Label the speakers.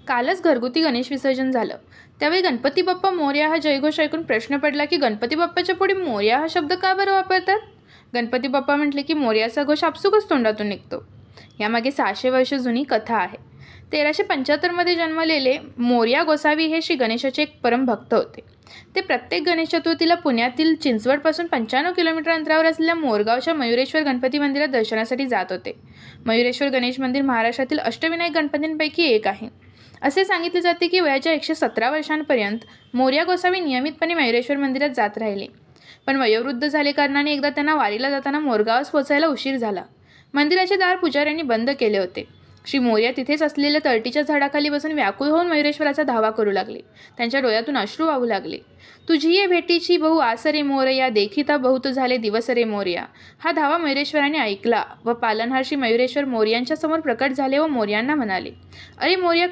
Speaker 1: कालच घरगुती गणेश विसर्जन झालं. त्यावेळी गणपती बाप्पा मोरया हा जयघोष ऐकून प्रश्न पडला की गणपती बाप्पाच्या पुढे मोरया हा शब्द का बरं वापरतात? गणपती बाप्पा म्हटले की मोरयाचा घोष आपसुकच तोंडातून निघतो. यामागे 600 वर्ष जुनी कथा आहे. 1375 जन्मलेले मोरया गोसावी हे श्री गणेशाचे एक परम भक्त होते. ते प्रत्येक गणेश चतुर्थीला पुण्यातील चिंचवडपासून 95 किलोमीटर अंतरावर असलेल्या मोरगावच्या मयुरेश्वर गणपती मंदिरात दर्शनासाठी जात होते. मयुरेश्वर गणेश मंदिर महाराष्ट्रातील अष्टविनायक गणपतींपैकी एक आहे. असे सांगितले जाते की वयाच्या 117 वर्षांपर्यंत मोरया गोसावी नियमितपणे मयुरेश्वर मंदिरात जात राहिले. पण वयोवृद्ध झाले कारणाने एकदा त्यांना वारीला जाताना मोरगावास पोचायला उशीर झाला. मंदिराचे दार पुजाऱ्यांनी बंद केले होते. श्री मोरया तिथेच असलेल्या तळटीच्या झाडाखाली बसून व्याकुळ होऊन मयुरेश्वराचा धावा करू लागले. त्यांच्या डोळ्यातून अश्रू वाहू लागले. तुझी ये भेटीची बहु आस रे मोरया, देखिता बहुत झाले दिवस रे मोरया. हा धावा मयुरेश्वराने ऐकला व पालनहार श्री मयुरेश्वर मोरयांच्या समोर प्रकट झाले व मोरयांना म्हणाले, अरे मोरया,